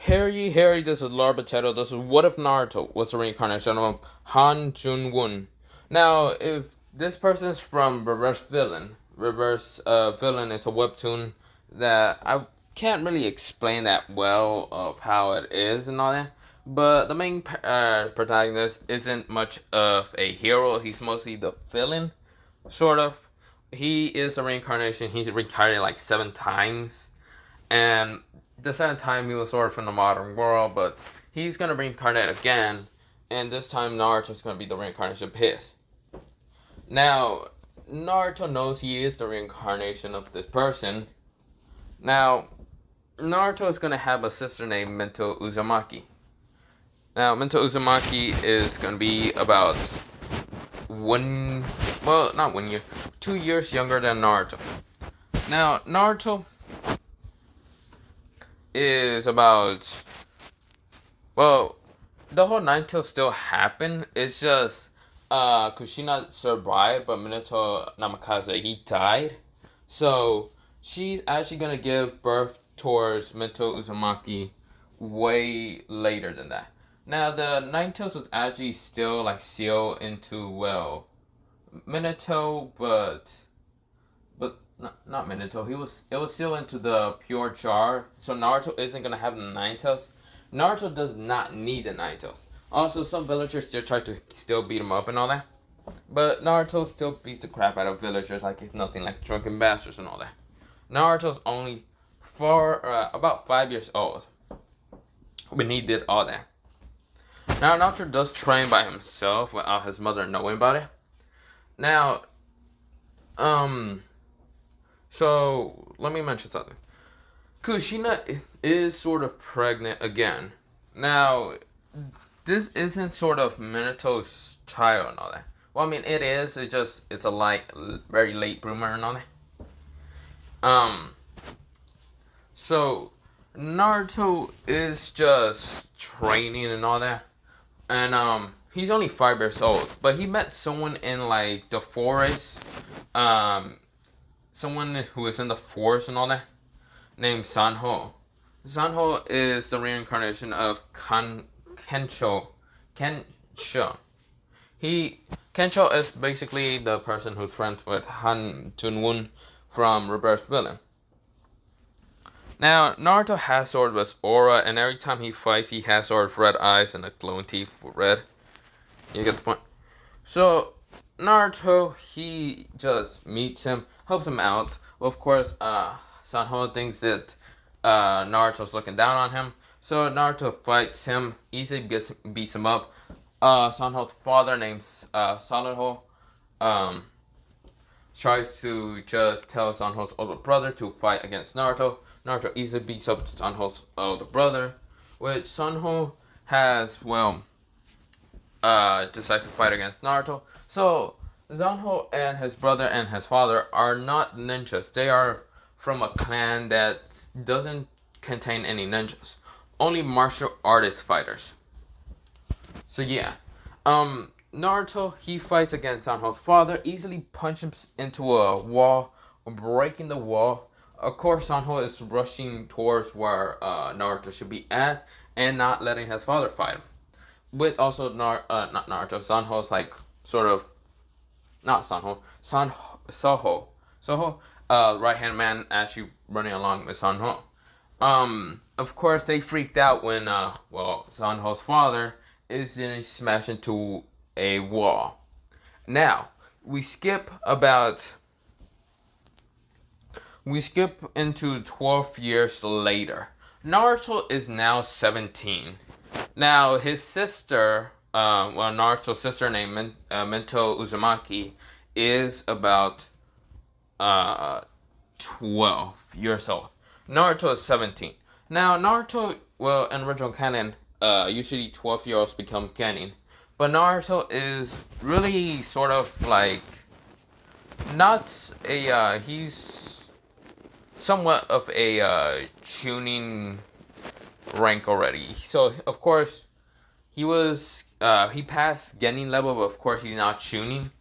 Harry, this is Lord Potato. This is What If Naruto was a reincarnation of Han Jung-Woo. Now, if this person is from Reverse Villain is a webtoon that I can't really explain that well of how it is and all that. But the main protagonist isn't much of a hero. He's mostly the villain, sort of. He is a reincarnation. He's reincarnated like 7 times. And the second time he was sort of from the modern world, but he's gonna reincarnate again, and this time Naruto's gonna be the reincarnation of his. Now, Naruto knows he is the reincarnation of this person. Now, Naruto is gonna have a sister named Mento Uzumaki. Now, Mento Uzumaki is gonna be about not 1 year, 2 years younger than Naruto. Now, Naruto is about, the whole Nine Tails still happen. It's just Kushina survived, but Minato Namikaze, he died. So she's actually gonna give birth towards Mento Uzumaki way later than that. Now the Nine Tails was actually still like sealed into Minato, but not Minato. It was still into the pure jar. So Naruto isn't gonna have the Nine Tails. Naruto does not need the Nine Tails. Also, some villagers still try to still beat him up and all that. But Naruto still beats the crap out of villagers like it's nothing, like drunken bastards and all that. Naruto's only about 5 years old when he did all that. Now Naruto does train by himself without his mother knowing about it. Now, so let me mention something. Kushina is sort of pregnant again. Now, this isn't sort of Minato's child and all that. Well, I mean, it is. It's a very late bloomer and all that. So Naruto is just training and all that, and he's only 5 years old. But he met someone in like the forest. Someone who is in the forest and all that, named Sanho. Sanho is the reincarnation of Kensho. Kensho is basically the person who's friends with Han Jun-Woo from Reverse Villain. Now, Naruto has sort of this aura, and every time he fights, he has sort of red eyes and a glowing teeth for red. You get the point? So, Naruto, he just meets him, helps him out. Well, of course, Sanho thinks that Naruto's looking down on him, so Naruto fights him, easily beats him up. Sanho's father, named Saliho, tries to just tell Sanho's older brother to fight against Naruto. Naruto easily beats up Sanho's older brother, which Sanho has, decide to fight against Naruto. So Sanho and his brother and his father are not ninjas. They are from a clan that doesn't contain any ninjas. Only martial artist fighters. So yeah. Naruto, he fights against Sanho's father, easily punches into a wall, breaking the wall. Of course, Sanho is rushing towards where Naruto should be at and not letting his father fight him. With also not Naruto, Sanho's like sort of not Sanho, Soho, right hand man actually running along with Sanho. Of course they freaked out when Sanho's father is smashed into a wall. Now we skip into 12 years later. Naruto is now 17. Now, his sister, Naruto's sister named Mento Uzumaki, is about 12 years old. Naruto is 17. Now, Naruto, in original canon, usually 12-year-olds become canon. But Naruto is really sort of like, he's somewhat of a tuning rank already. So of course he passed Genin level, but of course he's not tuning.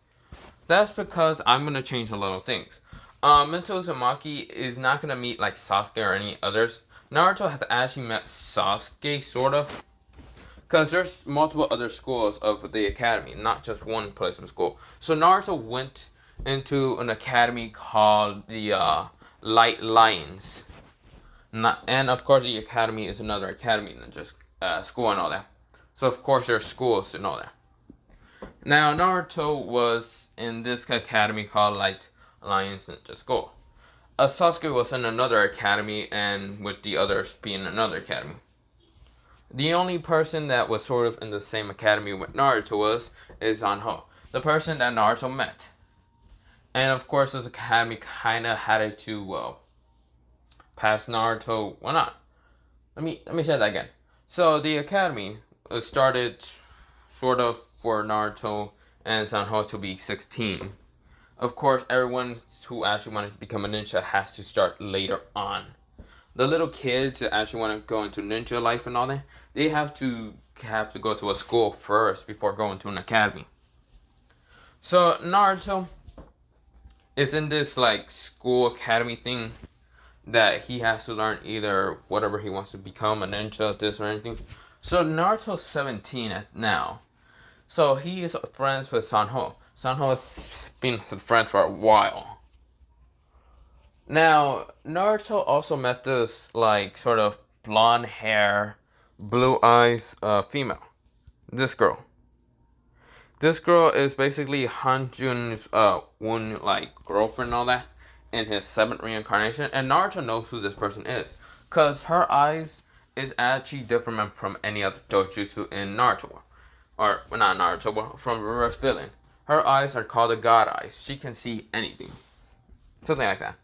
That's because I'm gonna change a little things. Mento Uzumaki is not gonna meet like Sasuke or any others. Naruto has actually met Sasuke, sort of, because there's multiple other schools of the academy, not just one place of school. So Naruto went into an academy called the Light Lions. Not, and of course the academy is another academy than just school and all that. So of course there's schools and all that. Now Naruto was in this academy called Light Lions Ninja School. Sasuke was in another academy, and with the others being another academy. The only person that was sort of in the same academy with Naruto is Zanho, the person that Naruto met. And of course, this academy kind of had it to pass Naruto. Well, not. Let me say that again. So the academy started sort of for Naruto and Zanho to be 16. Of course, everyone who actually wanted to become a ninja has to start later on. The little kids that actually want to go into ninja life and all that, they have to go to a school first before going to an academy. So Naruto is in this like school academy thing that he has to learn either whatever he wants to become, a ninja, this or anything. So Naruto's 17 now. So he is friends with Sanho. Sanho has been friends for a while. Now, Naruto also met this, like, sort of blonde hair, blue eyes female. This girl. This girl is basically Hanjun's one, like, girlfriend and all that in his 7th reincarnation. And Naruto knows who this person is. Because her eyes is actually different from any other dojutsu in Naruto. Or, well, not Naruto, but from Reverse Villain. Her eyes are called the God Eyes. She can see anything. Something like that.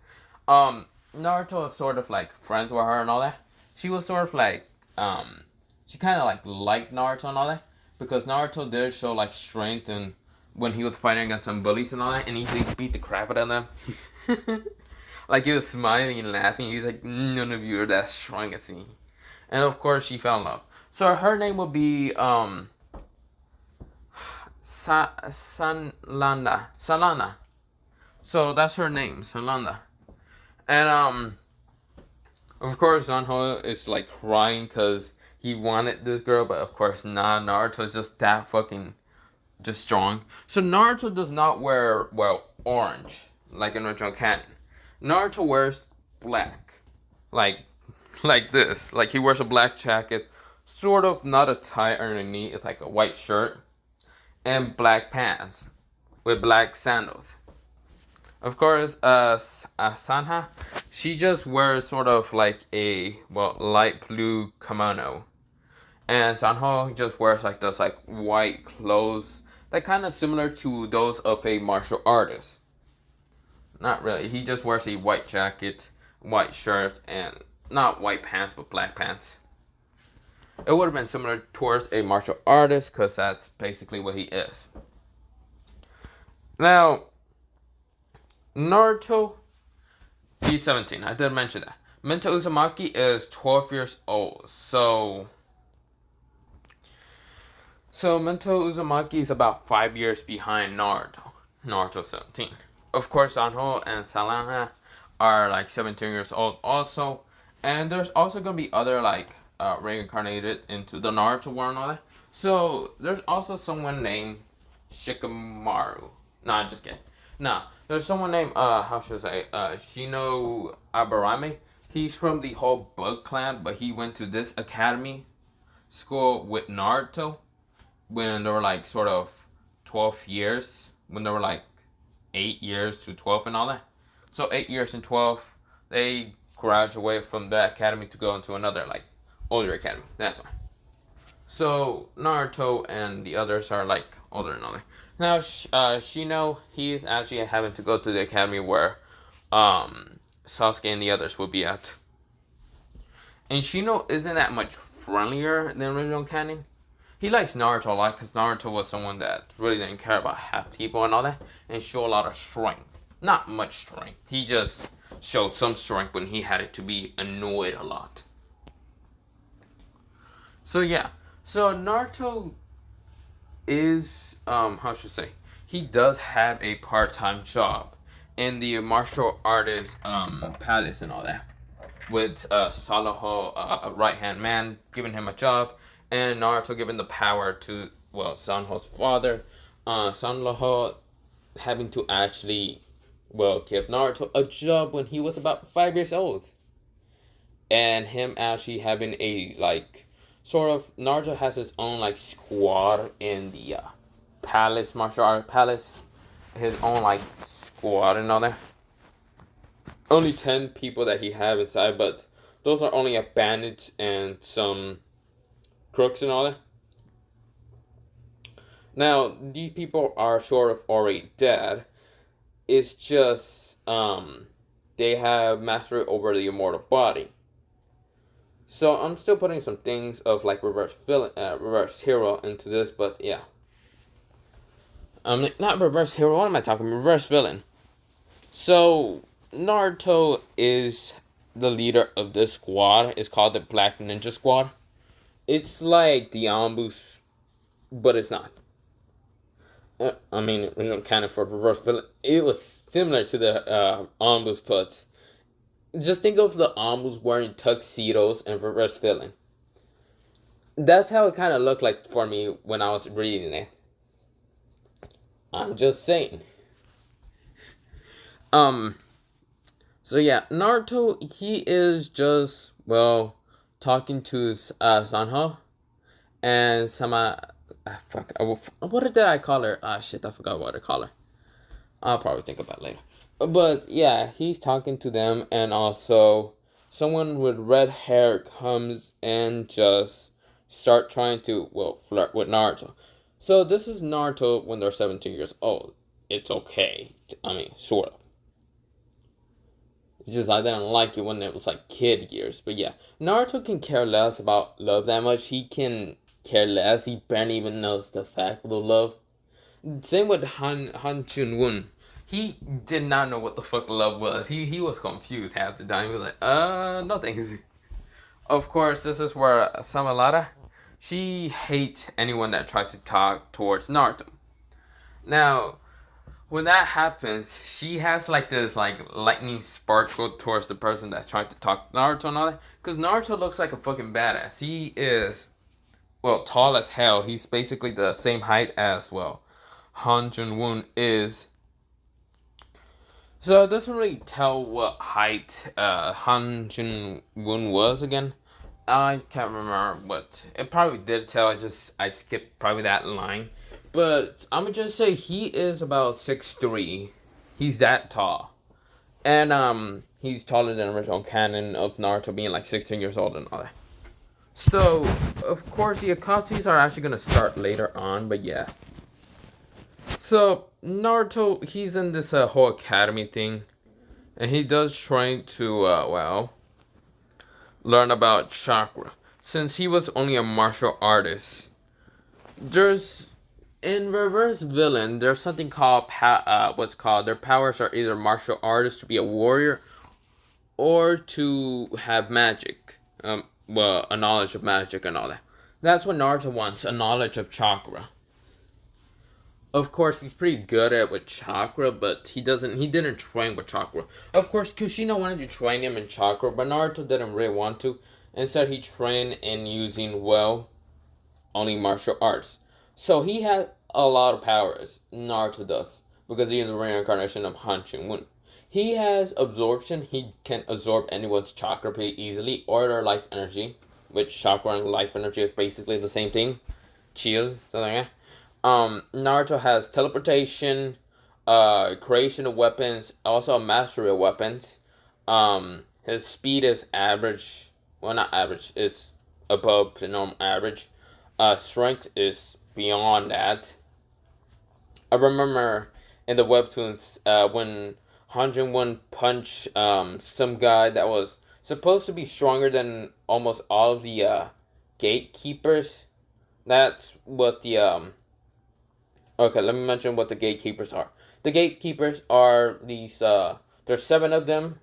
Naruto was sort of like friends with her and all that. She was sort of like, she kind of like liked Naruto and all that. Because Naruto did show like strength and when he was fighting against some bullies and all that. And he usually beat the crap out of them. Like he was smiling and laughing. He was like, none of you are that strong as me. And of course she fell in love. So her name would be, Salana. So that's her name, Salana. And of course Zanho is like crying because he wanted this girl, but of course Naruto's just that fucking just strong. So Naruto does not wear orange like in original canon. Naruto wears black, like this. Like he wears a black jacket, sort of not a tie underneath. It's like a white shirt and black pants with black sandals. Of course, Sanha, she just wears sort of like a, light blue kimono. And Sanho just wears like those like white clothes that kind of similar to those of a martial artist. Not really. He just wears a white jacket, white shirt, and not white pants, but black pants. It would have been similar towards a martial artist because that's basically what he is. Now, Naruto B17, I did mention that. Mento Uzumaki is 12 years old, so Mento Uzumaki is about 5 years behind Naruto 17. Of course, Sanho and Salana are like 17 years old also, and there's also gonna be other like reincarnated into the Naruto world and all that. So there's also someone named Shikamaru. No, I'm just kidding. No, there's someone named how should I say Shino Abarame. He's from the whole Bug Clan, but he went to this academy school with Naruto when they were like sort of 12 years, when they were like 8 years to 12 and all that. So 8 years and 12, they graduate from that academy to go into another like older academy. That's why. So Naruto and the others are like older and all that. Now Shino, he's actually having to go to the academy where Sasuke and the others will be at. And Shino isn't that much friendlier than original canon. He likes Naruto a lot because Naruto was someone that really didn't care about half people and all that, and showed a lot of strength. Not much strength. He just showed some strength when he had it to be annoyed a lot. So yeah. So Naruto is how should I say? He does have a part-time job, in the martial artist palace and all that, with Salaho, right hand man, giving him a job, and Naruto giving the power to Sanho's father, Sanho having to actually give Naruto a job when he was about 5 years old, and him actually having a sort of Naruto has his own squad in the palace, martial art palace, his own squad and all that. Only 10 people that he have inside, but those are only a bandit and some crooks and all that. Now these people are sort of already dead. It's just they have mastery over the immortal body. So I'm still putting some things of reverse villain, reverse hero into this, but yeah. Not reverse hero. What am I talking? Reverse villain. So Naruto is the leader of this squad. It's called the Black Ninja Squad. It's like the Ambus, but it's not. I mean, original canon for reverse villain. It was similar to the Ambus, but just think of the Ambus wearing tuxedos and reverse villain. That's how it kind of looked like for me when I was reading it. I'm just saying. So yeah, Naruto, he is just, talking to Sanho and what did I call her? Shit, I forgot what I call her. I'll probably think about it later. But yeah, he's talking to them, and also someone with red hair comes and just start trying to, flirt with Naruto. So this is Naruto when they're 17 years old. It's okay. I mean, sort of. It's just I didn't like it when it was kid years. But yeah, Naruto can care less about love that much. He can care less. He barely even knows the fact of love. Same with Han Jung-Woo. He did not know what the fuck love was. He was confused half the time. He was like, no thanks. Of course, this is where Samalada, she hates anyone that tries to talk towards Naruto. Now, when that happens, she has this lightning sparkle towards the person that's trying to talk to Naruto and all that. Because Naruto looks like a fucking badass. He is, tall as hell. He's basically the same height as, Han Jung-Woo is. So it doesn't really tell what height Han Jung-Woo was again. I can't remember, but it probably did tell. I skipped probably that line. But I'm gonna just say he is about 6'3". He's that tall. And he's taller than the original canon of Naruto being 16 years old and all that. So, of course, the Akatsuki are actually gonna start later on, but yeah. So, Naruto, he's in this whole academy thing. And he does trying to, learn about chakra. Since he was only a martial artist, in reverse villain, there's something called their powers are either martial artists to be a warrior, or to have magic, a knowledge of magic and all that. That's what Naruto wants, a knowledge of chakra. Of course, he's pretty good at with chakra, but he didn't train with chakra. Of course, Kushina wanted to train him in chakra, but Naruto didn't really want to. Instead, he trained in using, only martial arts. So he has a lot of powers, Naruto does, because he is the reincarnation of Han Jung-Woo. He has absorption. He can absorb anyone's chakra pretty easily, or their life energy, which chakra and life energy is basically the same thing. Chill, something like that. Naruto has teleportation, creation of weapons, also a mastery of weapons. His speed is average. Well, not average. It's above the normal average. Strength is beyond that. I remember in the webtoons when Han Jung-Woo punched some guy that was supposed to be stronger than almost all of the gatekeepers. That's what the Okay, let me mention what the gatekeepers are. The gatekeepers are these, there's 7 of them,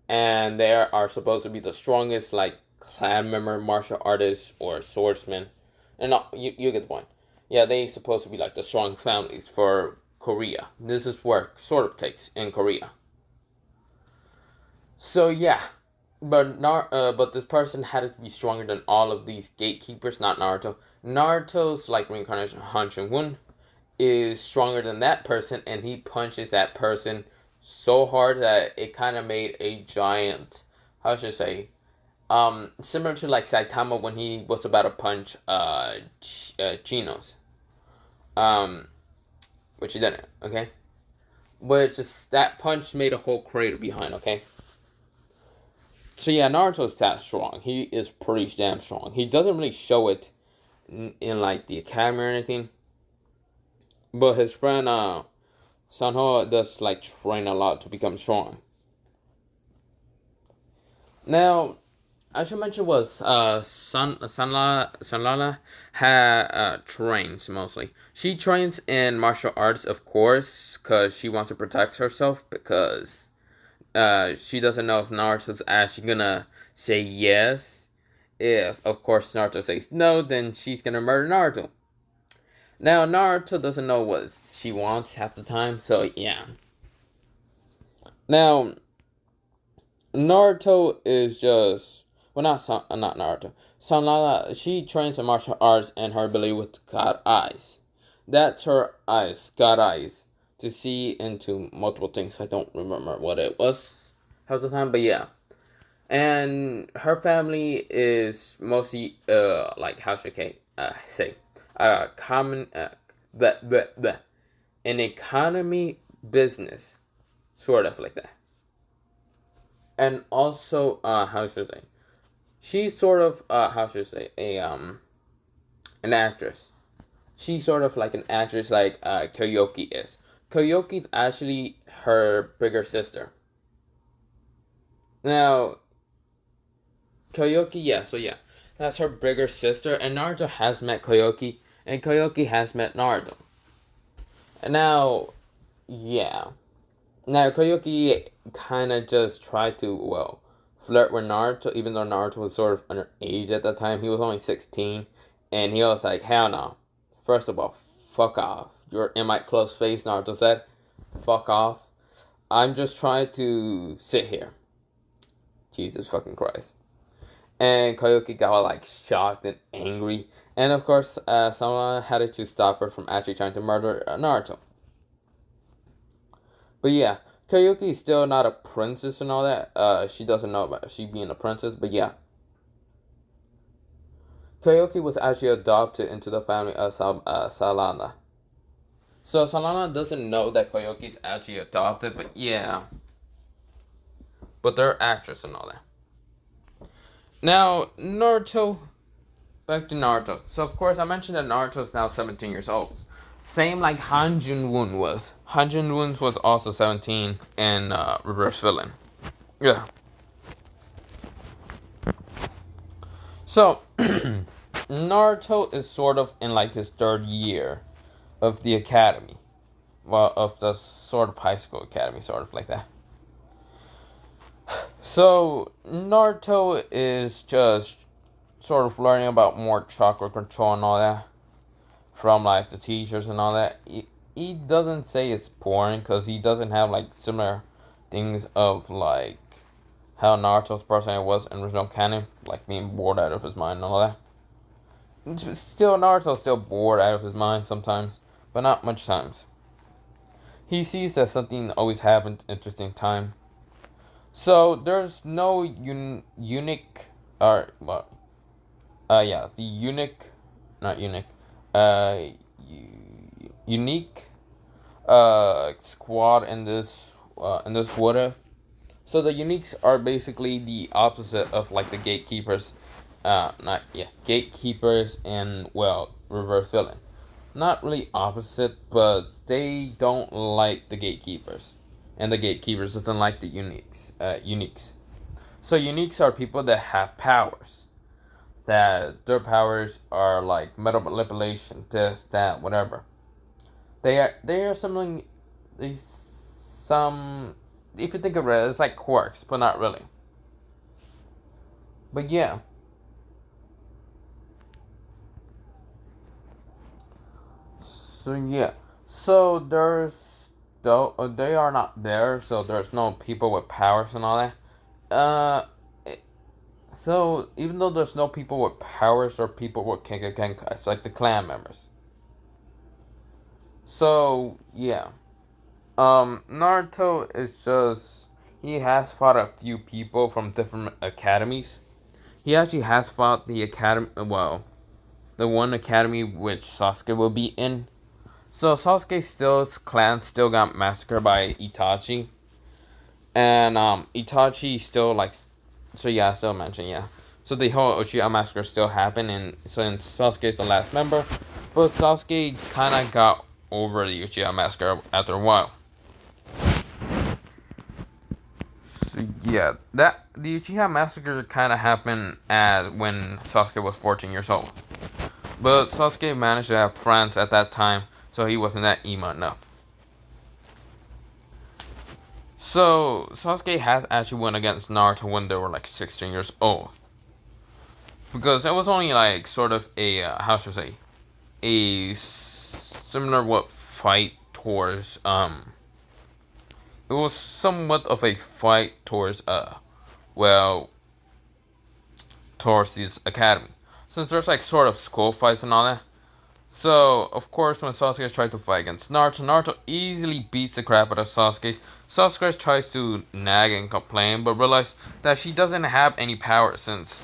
and they are supposed to be the strongest, clan member, martial artists, or swordsmen. And you get the point. Yeah, they supposed to be, the strong families for Korea. This is where it sort of takes in Korea. So yeah, but this person had to be stronger than all of these gatekeepers, not Naruto. Naruto's like reincarnation Han Jung-Woo is stronger than that person, and he punches that person so hard that it kind of made a giant, how should I say, similar to like Saitama when he was about to punch Chinos, um, which he didn't, okay? But just that punch made a whole crater behind, okay? So yeah, Naruto's that strong. He is pretty damn strong. He doesn't really show it in like the academy or anything, but his friend Sanho does like train a lot to become strong. Now, I should mention was Sanlala trains mostly. She trains in martial arts, of course, because she wants to protect herself, because she doesn't know if Naruto's actually gonna say yes. If, of course, Naruto says no, then she's gonna murder Naruto. Now, Naruto doesn't know what she wants half the time, so yeah. Now, Naruto is just, well, not Naruto. Sanlala, she trains in martial arts and her ability with God eyes. That's her eyes, God eyes, to see into multiple things. I don't remember what it was half the time, but yeah. And her family is mostly like, how should I say, common an economy business, sort of like that. And also, how should I say, she's sort of how should I say, an actress. She's sort of like an actress like Kyoki is. Kyoki's actually her bigger sister. Now, Kyoki, yeah, so yeah, that's her bigger sister, and Naruto has met Kyoki, and Kyoki has met Naruto. And now, yeah. Now, Kyoki kind of just tried to, well, flirt with Naruto, even though Naruto was sort of underage at that time. He was only 16, and he was like, hell no. First of all, fuck off. You're in my close face, Naruto said. Fuck off. I'm just trying to sit here. Jesus fucking Christ. And Kyoki got like shocked and angry. And of course, someone had to stop her from actually trying to murder Naruto. But yeah, Kyoki is still not a princess and all that. She doesn't know about she being a princess, but yeah. Kyoki was actually adopted into the family of Salana. So Salana doesn't know that Kyoki is actually adopted, but yeah. But they're actress and all that. Now, Naruto. Back to Naruto. So, of course, I mentioned that Naruto is now 17 years old. Same like Han Jun-Woo was. Han Jun-Woo was also 17 and reverse villain. Yeah. So, Naruto is sort of in like his third year of the academy. Well, of the sort of high school academy, sort of like that. So, Naruto is just sort of learning about more chakra control and all that from like the teachers and all that. He doesn't say it's boring because he doesn't have like similar things of like how Naruto's personality was in original canon, like being bored out of his mind and all that. Still, Naruto's still bored out of his mind sometimes, but not much times. He sees that something always happened interesting time. So there's no unique or well, yeah, the unique, not unique, unique squad in this what if. So the uniques are basically the opposite of like the gatekeepers, gatekeepers and well reverse villain. Not really opposite, but they don't like the gatekeepers, and the gatekeepers doesn't like the uniques. Uniques. So uniques are people that have powers. That their powers are like manipulation, this, that, whatever. They are something. Some. If you think of it, it's like quirks, but not really. But yeah. So yeah. So there's though they are not there, so there's no people with powers and all that. So even though there's no people with powers or people with Kenkai, it's like the clan members. So yeah, Naruto is just he has fought a few people from different academies. He actually has fought the academy. Well, the one academy which Sasuke will be in. So Sasuke's clan still got massacred by Itachi, and Itachi still like, so yeah, I still mentioned yeah. So the whole Uchiha massacre still happened, and since Sasuke is the last member, but Sasuke kind of got over the Uchiha massacre after a while. So yeah, that the Uchiha massacre kind of happened as when Sasuke was 14 years old, but Sasuke managed to have friends at that time, so he wasn't that emo enough. So Sasuke had actually went against Naruto when they were like 16 years old, because that was only like sort of a how should I say, a similar what fight towards it was somewhat of a fight towards well towards this academy, since there's like sort of school fights and all that. So, of course, when Sasuke tried to fight against Naruto, Naruto easily beats the crap out of Sasuke. Sasuke tries to nag and complain, but realizes that she doesn't have any power, since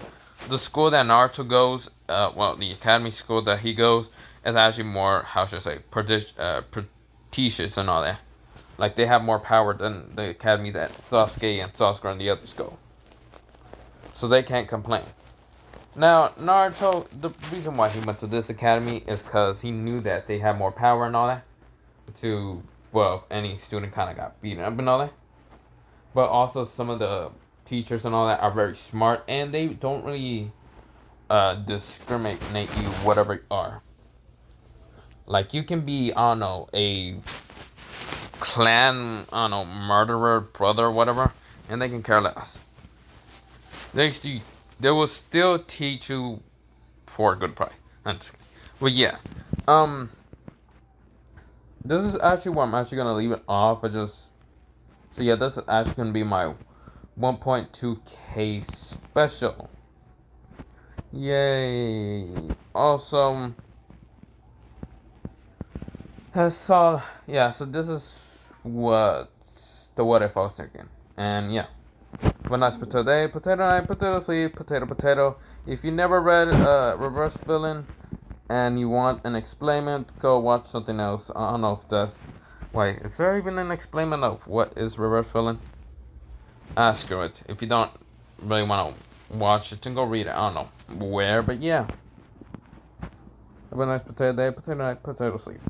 the school that Naruto goes, well, the academy school that he goes, is actually more, how should I say, prestigious and all that. Like, they have more power than the academy that Sasuke and Sasuke and the others go. So they can't complain. Now, Naruto, the reason why he went to this academy is because he knew that they had more power and all that. Well, if any student kind of got beaten up and all that. But also, some of the teachers and all that are very smart, and they don't really discriminate you whatever you are. Like, you can be, I don't know, a clan, I don't know, murderer, brother, whatever, and they can care less. They will still teach you for a good price. But yeah, this is actually where I'm actually gonna leave it off. So yeah, this is actually gonna be my 1.2K special. Yay! Also, so this is what if I was thinking, and yeah. Have a nice potato day, potato night, potato sleep, potato potato. If you never read Reverse Villain and you want an explainment, go watch something else. I don't know if that's... Wait, is there even an explainment of what is Reverse Villain? Screw it. If you don't really want to watch it, then go read it. I don't know where, but yeah. Have a nice potato day, potato night, potato sleep.